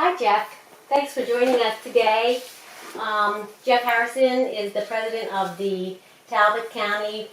Hi, Jeff. Thanks for joining us today. Jeff Harrison is the president of the Talbot County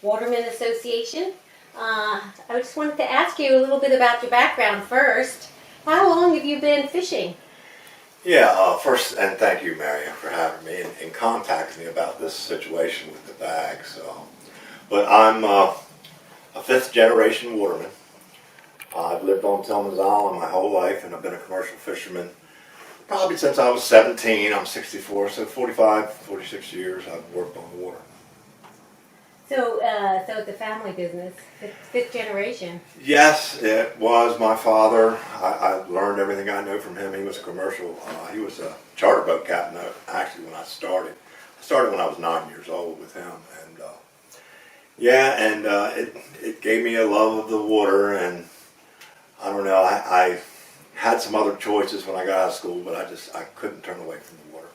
Watermen Association. I just wanted to ask you a little bit about your background first. How long have you been fishing? Yeah, first, and thank you, Marion, for having me and contacting me about this situation with the bags. But I'm a fifth-generation waterman. I've lived on Tilghman Island my whole life, and I've been a commercial fisherman probably since I was 17. I'm 64, so 45, 46 years I've worked on the water. So it's a family business, fifth generation. Yes, it was my father. I learned everything I know from him. He was a commercial, he was a charter boat captain actually when I started. I started when I was 9 years old with him. And it gave me a love of the water, and I don't know, I had some other choices when I got out of school, but I couldn't turn away from the water.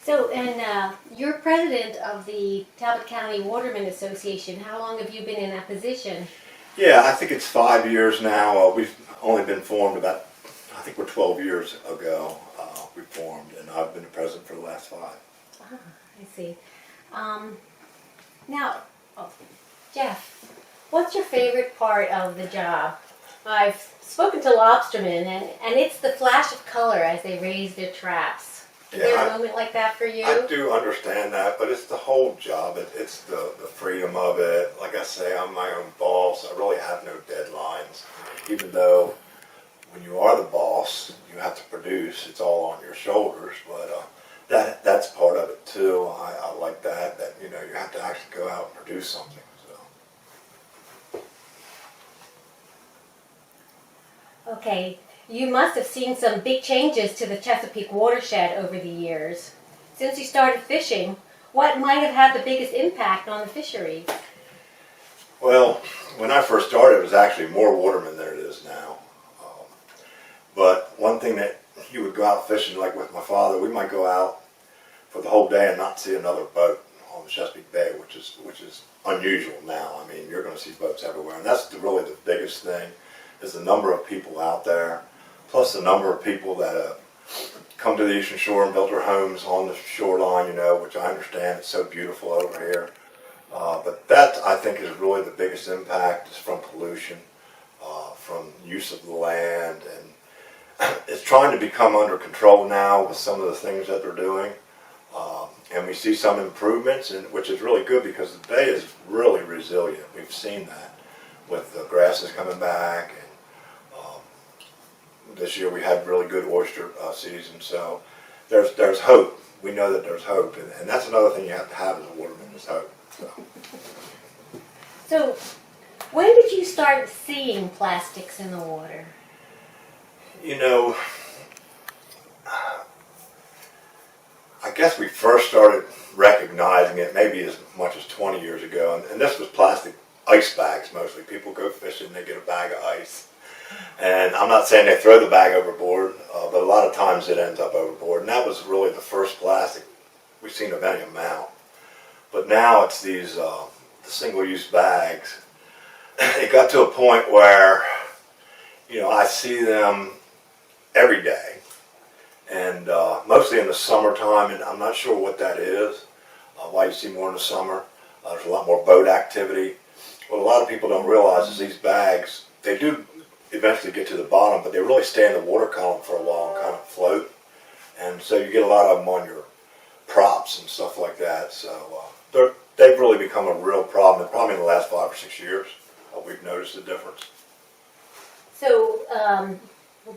So, and you're president of the Talbot County Watermen Association. How long have you been in that position? Yeah, I think it's 5 years now. We've only been formed about, I think we're 12 years ago we formed, and I've been the president for the last 5. Ah, I see. Now, Jeff, what's your favorite part of the job? I've spoken to lobstermen, and it's the flash of color as they raise their traps. Is there a moment like that for you? I do understand that, but it's the whole job. It's the freedom of it. Like I say, I'm my own boss. I really have no deadlines. Even though when you are the boss, you have to produce. It's all on your shoulders, but that's part of it too. I like that you have to actually go out and produce something. Okay, you must have seen some big changes to the Chesapeake watershed over the years. Since you started fishing, what might have had the biggest impact on the fisheries? Well, when I first started, it was actually more watermen than it is now. But one thing that you would go out fishing, like with my father, we might go out for the whole day and not see another boat on the Chesapeake Bay, which is unusual now. I mean, you're going to see boats everywhere, and that's really the biggest thing. Is the number of people out there, plus the number of people that have come to the Eastern Shore and built their homes on the shoreline, which I understand it's so beautiful over here. But that, I think, is really the biggest impact is from pollution, from use of the land, and it's trying to become under control now with some of the things that they're doing. And we see some improvements, which is really good because the bay is really resilient. We've seen that with the grasses coming back. This year we had really good oyster season, so there's hope. We know that there's hope, and that's another thing you have to have as a waterman is hope. So, when did you start seeing plastics in the water? I guess we first started recognizing it maybe as much as 20 years ago, and this was plastic ice bags mostly. People go fishing, they get a bag of ice. And I'm not saying they throw the bag overboard, but a lot of times it ends up overboard. And that was really the first plastic we've seen of any amount. But now it's these the single-use bags. It got to a point where, I see them every day. And mostly in the summertime, and I'm not sure what that is, why you see more in the summer. There's a lot more boat activity. What a lot of people don't realize is these bags, they do eventually get to the bottom, but they really stay in the water column for a while and kind of float. And so you get a lot of them on your props and stuff like that. So they've really become a real problem. And probably in the last 5 or 6 years, we've noticed a difference. So,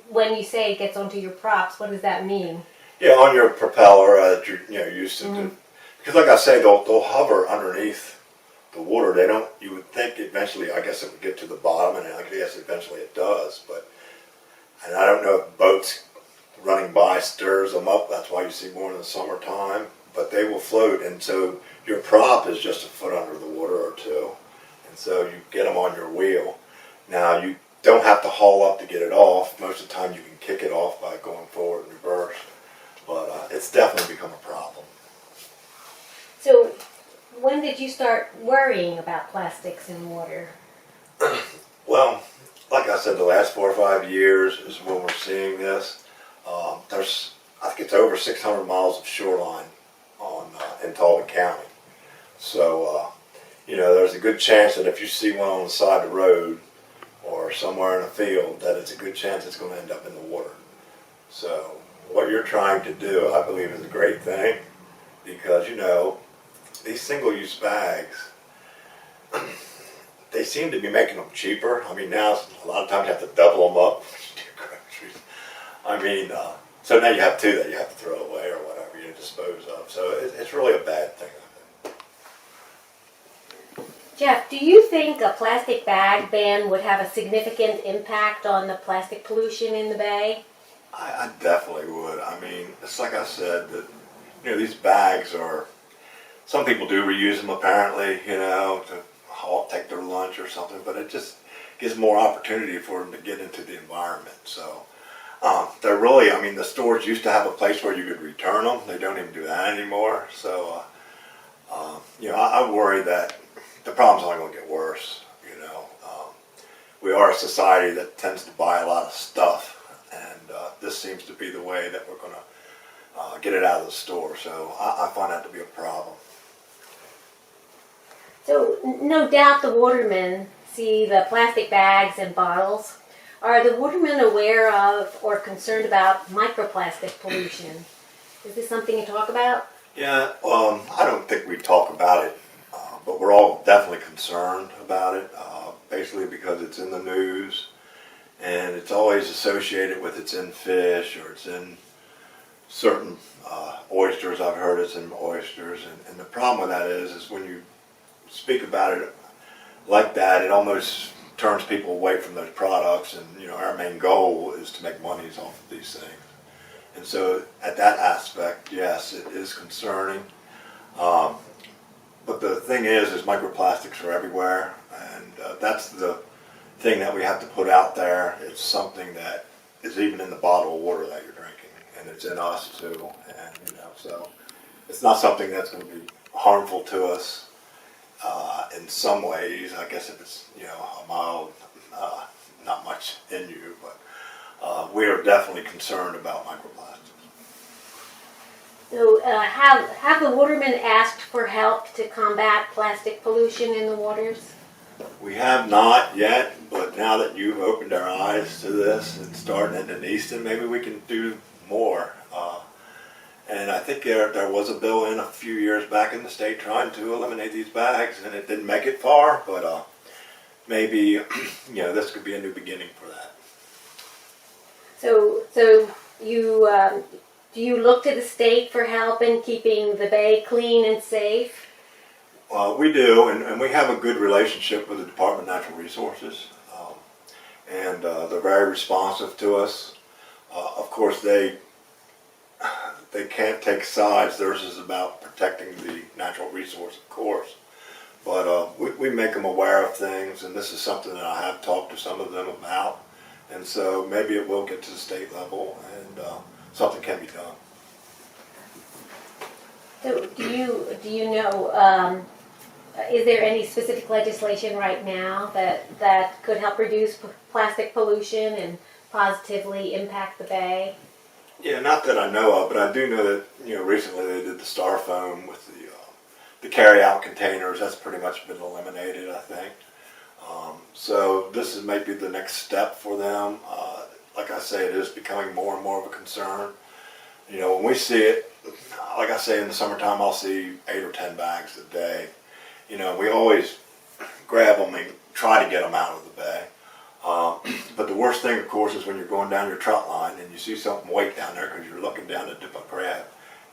when you say it gets onto your props, what does that mean? Yeah, on your propeller that you're used to. Mm-hmm. Because like I say, they'll hover underneath the water. You would think eventually, I guess it would get to the bottom, and I guess eventually it does, and I don't know if boats running by stirs them up. That's why you see more in the summertime, but they will float, and so your prop is just a foot under the water or two, and so you get them on your wheel. Now, you don't have to haul up to get it off. Most of the time you can kick it off by going forward and reverse, but it's definitely become a problem. So, when did you start worrying about plastics in water? Well, like I I said, the last 4 or 5 years is when we're seeing this. There's, I think it's over 600 miles of shoreline in Talbot County. So, there's a good chance that if you see one on the side of the road or somewhere in a field, that it's a good chance it's going to end up in the water. So what you're trying to do, I believe, is a great thing, because, these single-use bags, they seem to be making them cheaper. I mean, now a lot of times you have to double them up to do groceries. I mean, so now you have two that you have to throw away or whatever you dispose of. So it's really a bad thing, I think. Jeff, do you think a plastic bag ban would have a significant impact on the plastic pollution in the bay? I definitely would. I mean, it's like I said, that these bags are, some people do reuse them apparently, to take their lunch or something, but it just gives more opportunity for them to get into the environment. So they're really, I mean, the stores used to have a place where you could return them. They don't even do that anymore. So, I worry that the problem's only going to get worse. We are a society that tends to buy a lot of stuff, and this seems to be the way that we're going to get it out of the store. So I find that to be a problem. So no doubt the watermen see the plastic bags and bottles. Are the watermen aware of or concerned about microplastic pollution? Is this something you talk about? Yeah, I don't think we talk about it, but we're all definitely concerned about it, basically because it's in the news, and it's always associated with it's in fish, or it's in certain oysters. I've heard it's in oysters, and the problem with that is when you speak about it like that, it almost turns people away from those products, and our main goal is to make monies off of these things. And so at that aspect, yes, it is concerning. But the thing is microplastics are everywhere, and that's the thing that we have to put out there. It's something that is even in the bottle of water that you're drinking, and it's in us too. And so it's not something that's going to be harmful to us. In some ways, I guess if it's a mild, not much in you, but we are definitely concerned about microplastics. So have the watermen asked for help to combat plastic pollution in the waters? We have not yet, but now that you've opened our eyes to this and starting in Easton, maybe we can do more. And I think there was a bill in a few years back in the state trying to eliminate these bags, and it didn't make it far, but maybe this could be a new beginning for that. So you do you look to the state for help in keeping the bay clean and safe? We do, and we have a good relationship with the Department of Natural Resources, and they're very responsive to us. Of course, they can't take sides. Theirs is about protecting the natural resource, of course. But we make them aware of things, and this is something that I have talked to some of them about. And so maybe it will get to the state level, and something can be done. So do you know, is there any specific legislation right now that could help reduce plastic pollution and positively impact the bay? Yeah, not that I know of, but I do know that recently they did the styrofoam with the carry-out containers. That's pretty much been eliminated, I think. So this is maybe the next step for them. Like I say, it is becoming more and more of a concern. When we see it, like I say, in the summertime, I'll see 8 or 10 bags a day. We always grab them and try to get them out of the bay. But the worst thing, of course, is when you're going down your trout line and you see something weight down there because you're looking down to dip a crab,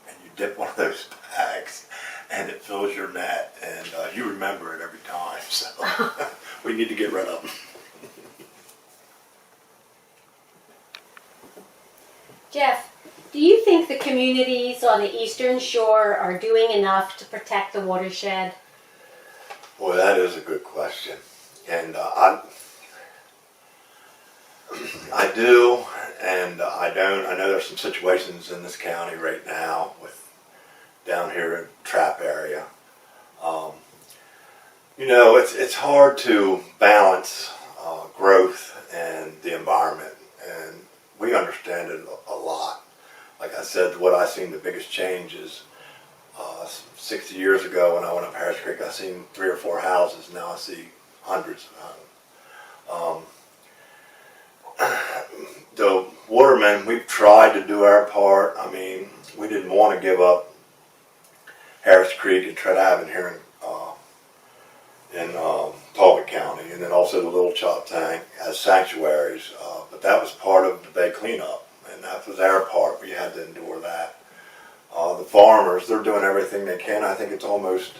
and you dip one of those bags and it fills your net, and you remember it every time. So we need to get rid of them. Jeff, do you think the communities on the eastern shore are doing enough to protect the watershed? Boy, that is a good question. And I do, and I don't. I know there's some situations in this county right now with down here in Trap area. It's hard to balance growth and environment, and we understand it a lot. Like I said, what I seen the biggest change is 60 years ago when I went up Harris Creek, I seen 3 or 4 houses. Now I see hundreds of homes. The watermen, we've tried to do our part. I mean, we didn't want to give up Harris Creek and Tread Avenue here in Talbot County, and then also the Little Chop Tank as sanctuaries. But that was part of the bay cleanup, and that was our part. We had to endure that. The farmers, they're doing everything they can. I think it's almost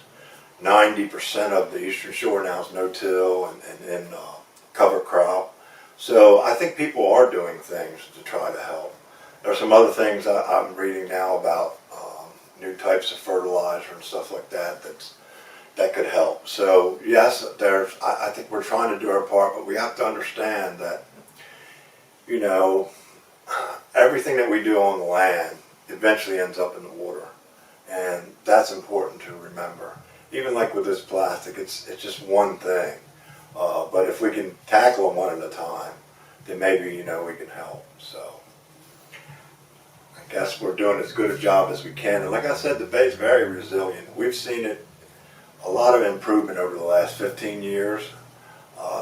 90% of the Eastern Shore now is no-till and cover crop. So I think people are doing things to try to help. There's some other things I'm reading now about new types of fertilizer and stuff like that that could help. So yes, I think we're trying to do our part, but we have to understand that, you know, everything that we do on the land eventually ends up in the water, and that's important to remember. Even like with this plastic, it's just one thing, but if we can tackle them one at a time, then maybe, you know, we can help. So I guess we're doing as good a job as we can, and like I said, the bay's very resilient. We've seen it, a lot of improvement over the last 15 years.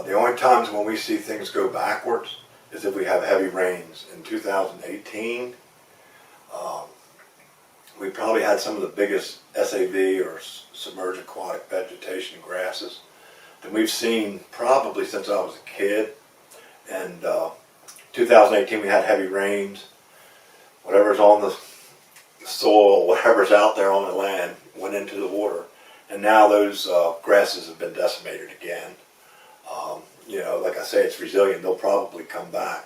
The only times when we see things go backwards is if we have heavy rains. In 2018, we probably had some of the biggest SAV, or submerged aquatic vegetation, grasses that we've seen probably since I was a kid. And 2018 we had heavy rains. Whatever's on the soil, whatever's out there on the land went into the water. And now those grasses have been decimated again. You know, like I say, it's resilient. They'll probably come back.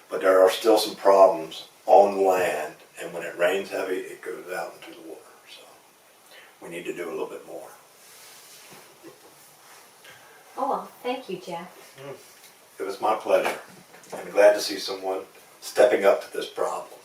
But there are still some problems on the land, and when it rains heavy, it goes out into the water. So we need to do a little bit more. Oh, well, thank you, Jeff. It was my pleasure. I'm glad to see someone stepping up to this problem.